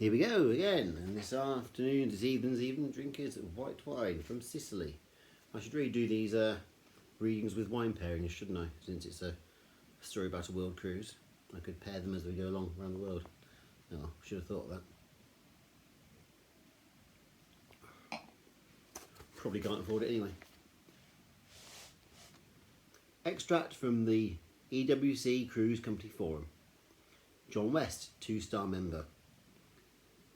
Here we go again, and this evening drink is white wine from Sicily. I should really do these readings with wine pairings, shouldn't I? Since it's a story about a world cruise. I could pair them as we go along around the world. Oh, should have thought of that. Probably can't afford it anyway. Extract from the EWC Cruise Company Forum. John West, 2-star member.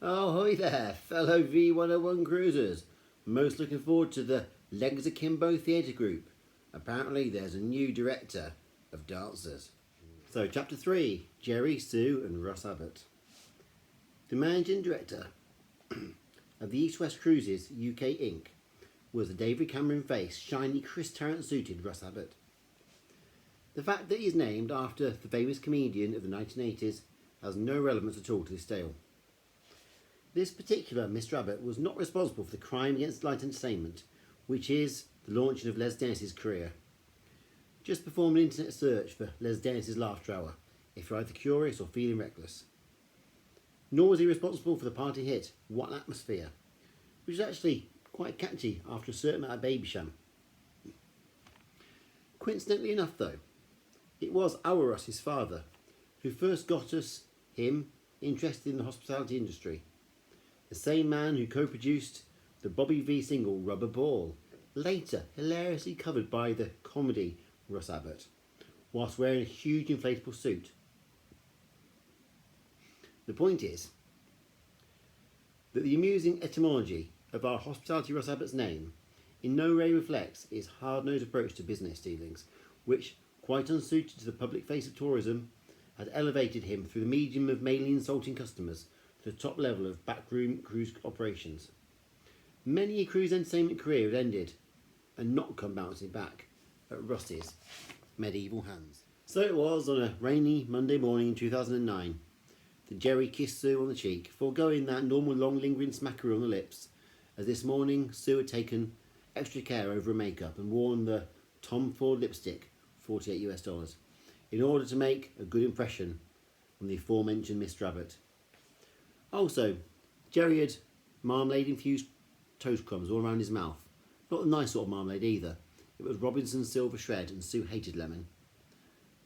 Oh, hi there, fellow V101 cruisers. Most looking forward to the Legs Akimbo Theatre Group. Apparently there's a new director of dancers. So, Chapter 3, Gerry, Sue and Russ Abbott. The managing director of the East West Cruises UK Inc. was the David Cameron-faced, shiny Chris Tarrant-suited Russ Abbott. The fact that he is named after the famous comedian of the 1980s has no relevance at all to this tale. This particular Mr. Abbott was not responsible for the crime against light entertainment, which is the launching of Les Dennis's career. Just perform an internet search for Les Dennis's Laughter Hour, if you're either curious or feeling reckless. Nor was he responsible for the party hit What an Atmosphere, which is actually quite catchy after a certain amount of baby sham. Coincidentally enough though, it was our Russ's father who first got him interested in the hospitality industry. The same man who co-produced the Bobby V single Rubber Ball, later hilariously covered by the comedy Russ Abbott, whilst wearing a huge inflatable suit. The point is that the amusing etymology of our hospitality Russ Abbott's name in no way reflects his hard-nosed approach to business dealings, which, quite unsuited to the public face of tourism, had elevated him through the medium of mainly insulting customers to the top level of backroom cruise operations. Many a cruise entertainment career had ended and not come bouncing back at Russ's medieval hands. So it was on a rainy Monday morning in 2009 that Gerry kissed Sue on the cheek, foregoing that normal long lingering smackery on the lips, as this morning Sue had taken extra care over her makeup and worn the Tom Ford lipstick, $48 US, in order to make a good impression on the aforementioned Mr. Abbott. Also, Gerry had marmalade-infused toast crumbs all around his mouth. Not the nice sort of marmalade either. It was Robinson's Silver Shred, and Sue hated lemon.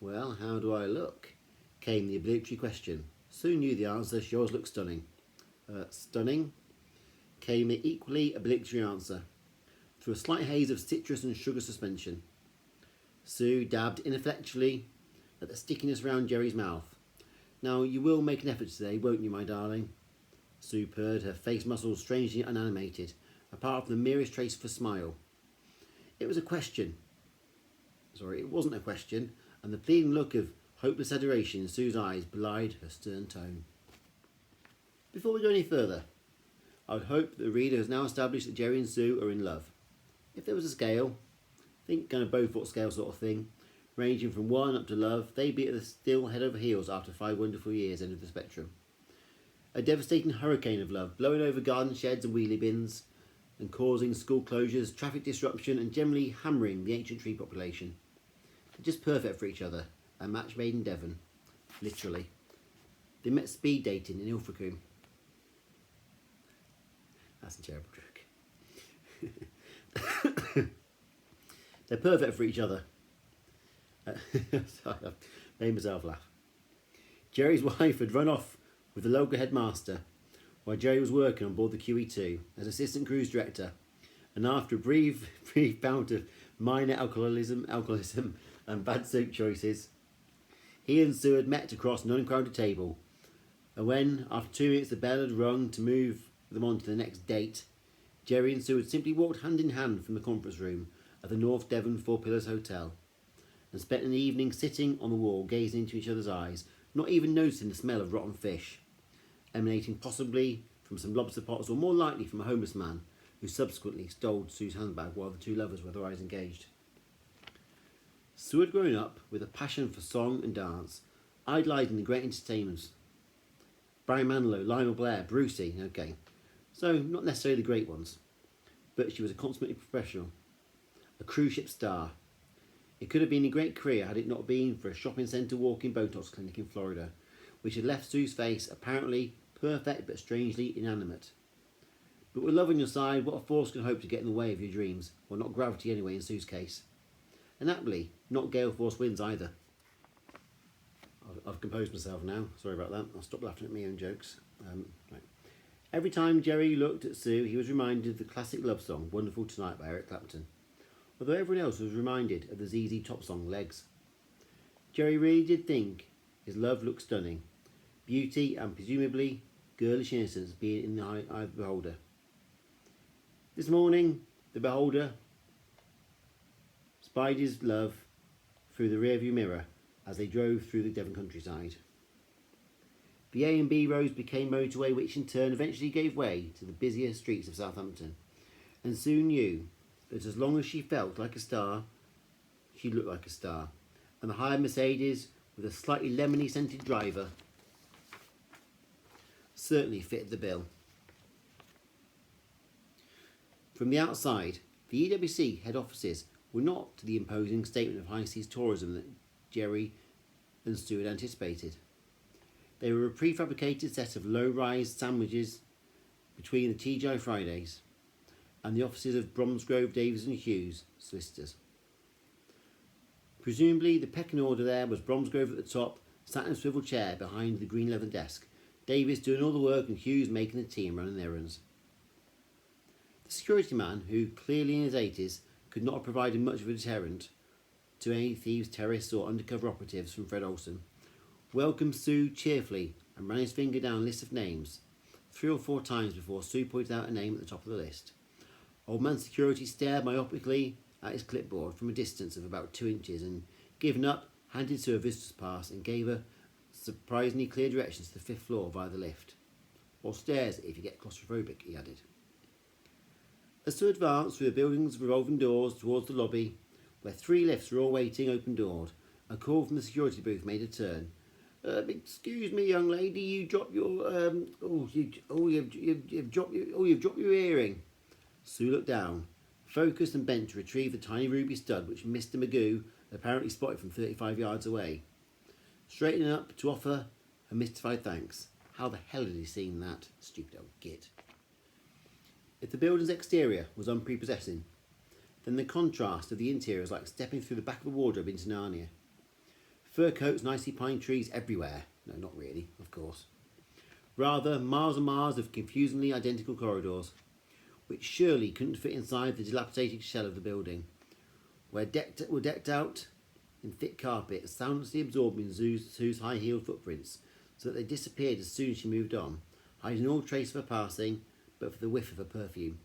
Well, how do I look? Came the obligatory question. Sue knew the answer. She always looked stunning. Stunning? Came the equally obligatory answer. Through a slight haze of citrus and sugar suspension. Sue dabbed ineffectually at the stickiness round Gerry's mouth. Now, you will make an effort today, won't you, my darling? Sue purred, her face muscles strangely unanimated, apart from the merest trace of a smile. It was a question. Sorry, it wasn't a question, and the pleading look of hopeless adoration in Sue's eyes belied her stern tone. Before we go any further, I would hope that the reader has now established that Gerry and Sue are in love. If there was a scale, think kind of Beaufort scale sort of thing, ranging from 1 up to love, they'd be at the still head over heels after 5 wonderful years end of the spectrum. A devastating hurricane of love, blowing over garden sheds and wheelie bins, and causing school closures, traffic disruption, and generally hammering the ancient tree population. They're just perfect for each other, a match made in Devon, literally. They met speed dating in Ilfracombe. That's a terrible joke. They're perfect for each other. Sorry, I've made myself laugh. Gerry's wife had run off with the local headmaster while Gerry was working on board the QE2 as assistant cruise director, and after a brief bout of minor alcoholism and bad soap choices, he and Sue had met across an uncrowded table, and when, after 2 minutes, the bell had rung to move them on to the next date, Gerry and Sue had simply walked hand in hand from the conference room at the North Devon Four Pillars Hotel, and spent an evening sitting on the wall gazing into each other's eyes, not even noticing the smell of rotten fish, emanating possibly from some lobster pots or more likely from a homeless man who subsequently stole Sue's handbag while the two lovers were otherwise engaged. Sue had grown up with a passion for song and dance, idolising the great entertainers. Barry Manilow, Lionel Blair, Brucey, okay. So, not necessarily the great ones, but she was a consummate professional, a cruise ship star. It could have been a great career had it not been for a shopping centre walk-in Botox clinic in Florida, which had left Sue's face apparently perfect but strangely inanimate. But with love on your side, what a force can hope to get in the way of your dreams? Well, not gravity anyway in Sue's case. And happily, not gale force winds either. I've composed myself now, sorry about that. I'll stop laughing at my own jokes. Right. Every time Gerry looked at Sue, he was reminded of the classic love song, Wonderful Tonight by Eric Clapton. Although everyone else was reminded of the ZZ Top song, Legs. Gerry really did think his love looked stunning. Beauty and presumably girlish innocence being in the eye of the beholder. This morning, the beholder spied his love through the rearview mirror as they drove through the Devon countryside. The A and B roads became motorway, which in turn eventually gave way to the busier streets of Southampton, and soon knew that as long as she felt like a star, she looked like a star, and the hired Mercedes with a slightly lemony scented driver certainly fitted the bill. From the outside, the EWC head offices were not to the imposing statement of high seas tourism that Gerry and Stu had anticipated. They were a prefabricated set of low-rise sandwiches between the TGI Fridays and the offices of Bromsgrove, Davies and Hughes, solicitors. Presumably the pecking order there was Bromsgrove at the top, sat in a swivel chair behind the green leather desk, Davies doing all the work and Hughes making the tea and running errands. The security man, who clearly in his 80s could not have provided much of a deterrent to any thieves, terrorists or undercover operatives from Fred Olsen, welcomed Sue cheerfully and ran his finger down a list of names 3 or 4 times before Sue pointed out a name at the top of the list. Old man security stared myopically at his clipboard from a distance of about 2 inches and, giving up, handed Sue a visitor's pass and gave her surprisingly clear directions to the 5th floor via the lift. Or stairs if you get claustrophobic, he added. As Sue advanced through the building's revolving doors towards the lobby, where 3 lifts were all waiting open-doored, a call from the security booth made a turn. Excuse me, young lady, you dropped your you've dropped your earring. Sue looked down, focused and bent to retrieve the tiny ruby stud which Mr. Magoo had apparently spotted from 35 yards away. Straightening up to offer a mystified thanks. How the hell had he seen that? Stupid old git. If the building's exterior was unprepossessing, then the contrast of the interior was like stepping through the back of a wardrobe into Narnia. Fur coats and icy pine trees everywhere. No, not really, of course. Rather, miles and miles of confusingly identical corridors, which surely couldn't fit inside the dilapidated shell of the building, were decked out in thick carpet, soundlessly absorbing Sue's high-heeled footprints, so that they disappeared as soon as she moved on, hiding all trace of her passing, but for the whiff of her perfume.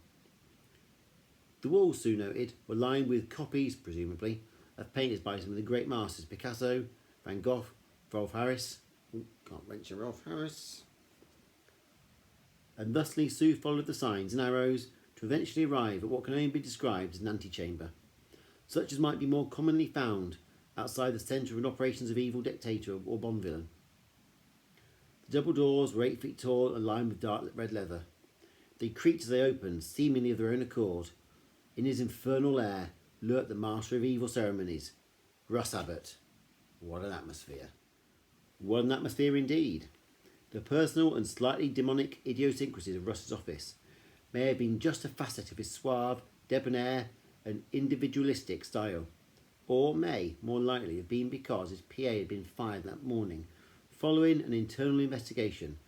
The walls, Sue noted, were lined with copies, presumably, of painters by some of the great masters, Picasso, Van Gogh, Rolf Harris. Can't mention Rolf Harris. And thusly Sue followed the signs and arrows to eventually arrive at what can only be described as an antechamber, such as might be more commonly found outside the centre of an operations of evil dictator or Bond villain. The double doors were 8 feet tall and lined with dark red leather. They creaked as they opened, seemingly of their own accord. In his infernal air lurked the master of evil ceremonies, Russ Abbott. What an atmosphere. What an atmosphere indeed. The personal and slightly demonic idiosyncrasies of Russ's office may have been just a facet of his suave, debonair and individualistic style, or may, more likely, have been because his PA had been fired that morning following an internal investigation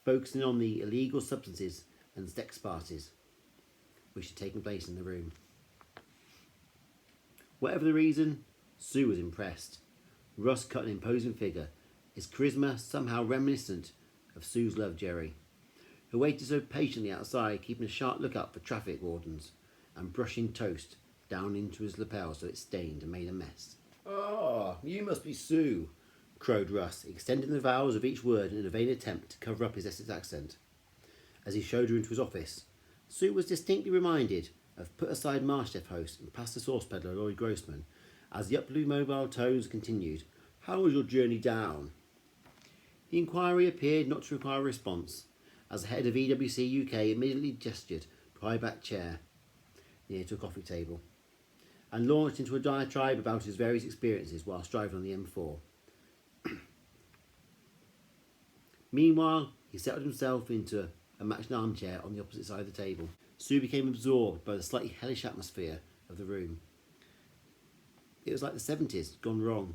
focusing on the illegal substances and sex parties which had taken place in the room. Whatever the reason, Sue was impressed. Russ cut an imposing figure, his charisma somehow reminiscent of Sue's love, Gerry, who waited so patiently outside, keeping a sharp lookout for traffic wardens and brushing toast down into his lapel so it stained and made a mess. "Ah, you must be Sue," crowed Russ, extending the vowels of each word in a vain attempt to cover up his Essex accent. As he showed her into his office, Sue was distinctly reminded of put-aside MasterChef host and pasta sauce peddler Lloyd Grossman, as the upbeat mobile tones continued. "How was your journey down?" The inquiry appeared not to require a response, as the head of EWC UK immediately gestured to a high-backed chair near to a coffee table, and launched into a diatribe about his various experiences whilst driving on the M4. Meanwhile, He settled himself into a matched armchair on the opposite side of the table. Sue became absorbed by the slightly hellish atmosphere of the room. It was like the 70s gone wrong.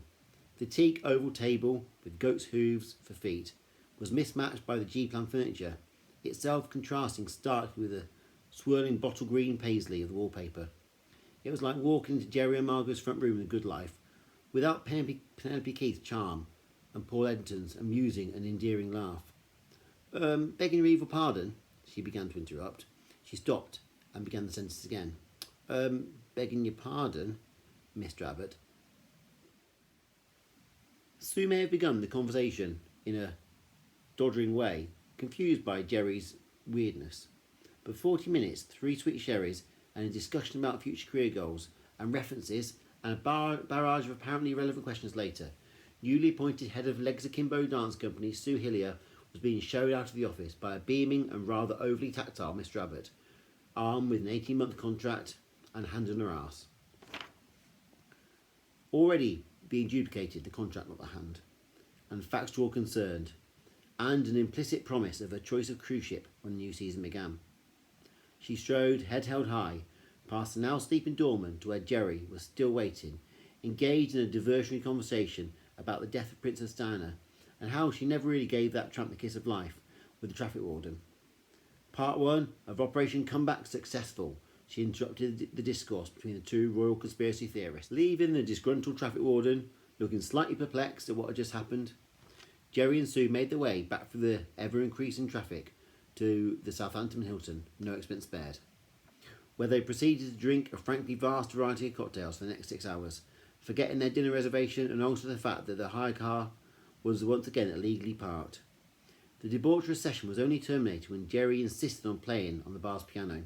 The teak oval table with goat's hooves for feet was mismatched by the G-plan furniture, itself contrasting starkly with the swirling bottle green paisley of the wallpaper. It was like walking into Gerry and Margot's front room in The Good Life, without Penelope Keith's charm and Paul Eddington's amusing and endearing laugh. Begging your evil pardon, she began to interrupt. She stopped and began the sentence again. Begging your pardon, Mr. Abbott. Sue may have begun the conversation in a doddering way, confused by Gerry's weirdness. But 40 minutes, 3 sweet sherries, and a discussion about future career goals and references, and a barrage of apparently irrelevant questions later, newly appointed head of Legs Akimbo Dance Company, Sue Hillier, was being showed out of the office by a beaming and rather overly tactile Mr. Abbott, armed with an 18-month contract and hand on her arse. Already being duplicated, the contract not the hand, and facts were all concerned, and an implicit promise of her choice of cruise ship when the new season began. She strode, head held high, past the now sleeping doorman to where Gerry was still waiting, engaged in a diversionary conversation about the death of Princess Diana, and how she never really gave that tramp the kiss of life with the traffic warden. Part 1 of Operation Comeback Successful, she interrupted the discourse between the two royal conspiracy theorists, leaving the disgruntled traffic warden looking slightly perplexed at what had just happened. Gerry and Sue made their way back through the ever-increasing traffic to the Southampton Hilton, no expense spared, where they proceeded to drink a frankly vast variety of cocktails for the next 6 hours, forgetting their dinner reservation and also the fact that the hire car was once again illegally parked. The debaucherous session was only terminated when Gerry insisted on playing on the bar's piano,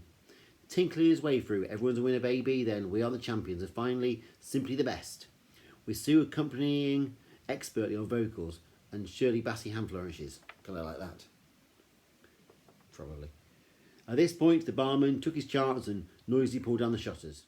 tinkling his way through Everyone's a Winner Baby, then We Are the Champions, and finally Simply the Best, with Sue accompanying expertly on vocals and Shirley Bassey hand flourishes. Kind of like that. Probably. At this point, the barman took his chance and noisily pulled down the shutters.